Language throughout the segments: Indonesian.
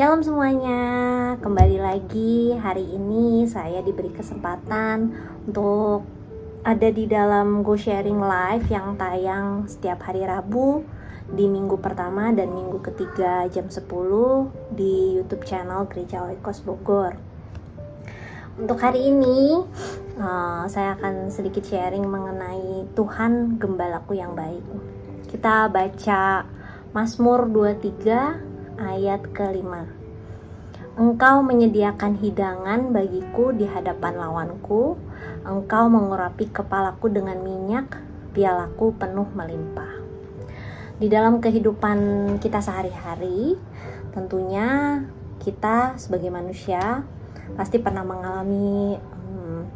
Shalom semuanya, kembali lagi. Hari ini saya diberi kesempatan untuk ada di dalam Go Sharing Live yang tayang setiap hari Rabu di minggu pertama dan minggu ketiga jam 10 di YouTube channel Gereja Oikos Bogor. Untuk hari ini saya akan sedikit sharing mengenai Tuhan Gembalaku yang baik. Kita baca Mazmur 23 ayat ke-5. Engkau menyediakan hidangan bagiku di hadapan lawanku, engkau mengurapi kepalaku dengan minyak, pialaku penuh melimpah. Di dalam kehidupan kita sehari-hari, tentunya kita sebagai manusia pasti pernah mengalami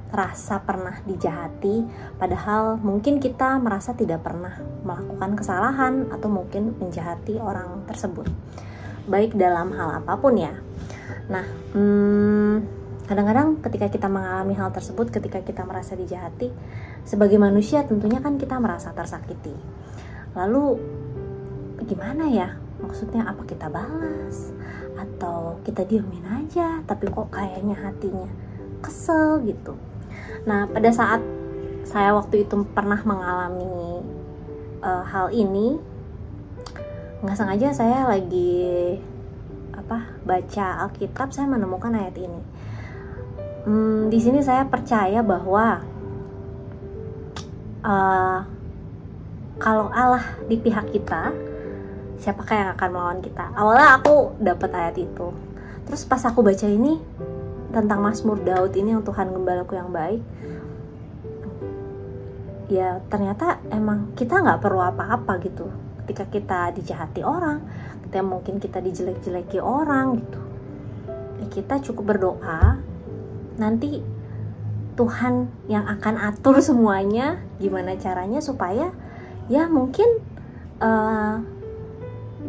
rasa pernah dijahati, padahal mungkin kita merasa tidak pernah melakukan kesalahan atau mungkin menjahati orang tersebut, baik dalam hal apapun ya. Nah, kadang-kadang ketika kita mengalami hal tersebut, ketika kita merasa dijahati, sebagai manusia tentunya kan kita merasa tersakiti. Lalu gimana ya? Maksudnya apa kita balas? Atau kita diemin aja, tapi kok kayaknya hatinya kesel gitu. Nah, pada saat saya waktu itu pernah mengalami hal ini, nggak sengaja saya lagi baca Alkitab, saya menemukan ayat ini. Di sini saya percaya bahwa kalau Allah di pihak kita, siapakah yang akan melawan kita? Awalnya aku dapat ayat itu, terus pas aku baca ini tentang Mazmur Daud ini, yang Tuhan Gembalaku yang baik, ya ternyata emang kita nggak perlu apa-apa gitu. Ketika kita dijahati orang, ketika mungkin kita dijelek-jeleki orang gitu, ya kita cukup berdoa, nanti Tuhan yang akan atur semuanya gimana caranya supaya ya mungkin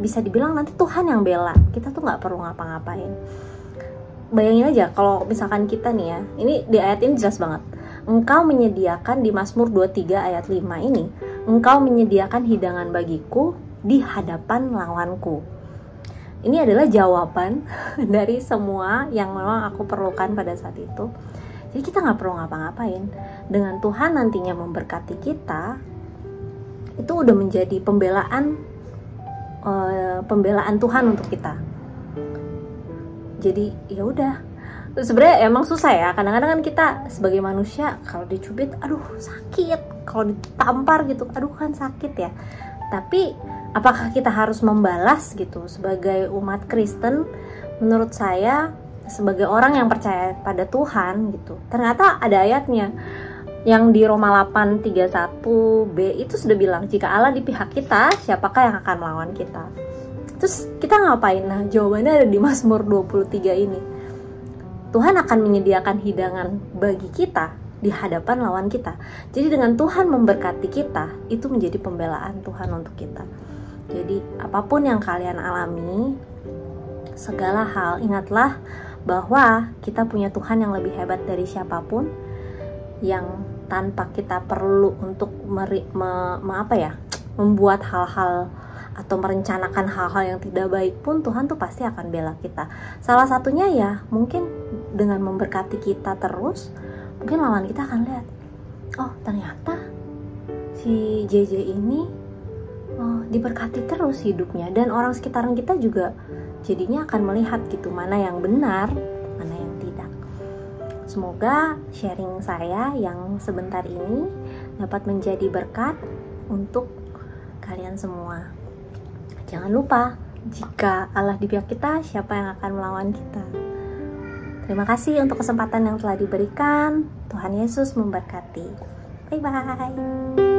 bisa dibilang nanti Tuhan yang bela kita, tuh nggak perlu ngapa-ngapain. Bayangin aja kalau misalkan kita nih ya, ini di ayat ini jelas banget, engkau menyediakan di Mazmur 23 ayat 5 ini, engkau menyediakan hidangan bagiku di hadapan lawanku. Ini adalah jawaban dari semua yang memang aku perlukan pada saat itu. Jadi kita gak perlu ngapa-ngapain. Dengan Tuhan nantinya memberkati kita, itu udah menjadi pembelaan Tuhan untuk kita. Jadi ya udah. Sebenarnya emang susah ya, kadang-kadang kan kita sebagai manusia kalau dicubit aduh sakit, kalau ditampar gitu aduh kan sakit ya. Tapi apakah kita harus membalas gitu? Sebagai umat Kristen, menurut saya sebagai orang yang percaya pada Tuhan gitu, ternyata ada ayatnya yang di Roma 8:31b itu sudah bilang, jika Allah di pihak kita, siapakah yang akan melawan kita? Terus kita ngapain? Nah, jawabannya ada di Mazmur 23 ini. Tuhan akan menyediakan hidangan bagi kita di hadapan lawan kita. Jadi dengan Tuhan memberkati kita, itu menjadi pembelaan Tuhan untuk kita. Jadi apapun yang kalian alami, segala hal, ingatlah bahwa kita punya Tuhan yang lebih hebat dari siapapun, yang tanpa kita perlu untuk membuat hal-hal atau merencanakan hal-hal yang tidak baik pun, Tuhan tuh pasti akan bela kita. Salah satunya ya mungkin dengan memberkati kita terus, mungkin lawan kita akan lihat, oh ternyata si JJ ini diberkati terus hidupnya, dan orang sekitaran kita juga jadinya akan melihat gitu mana yang benar, mana yang tidak. Semoga sharing saya yang sebentar ini dapat menjadi berkat untuk kalian semua. Jangan lupa, jika Allah di pihak kita, siapa yang akan melawan kita? Terima kasih untuk kesempatan yang telah diberikan. Tuhan Yesus memberkati. Bye-bye.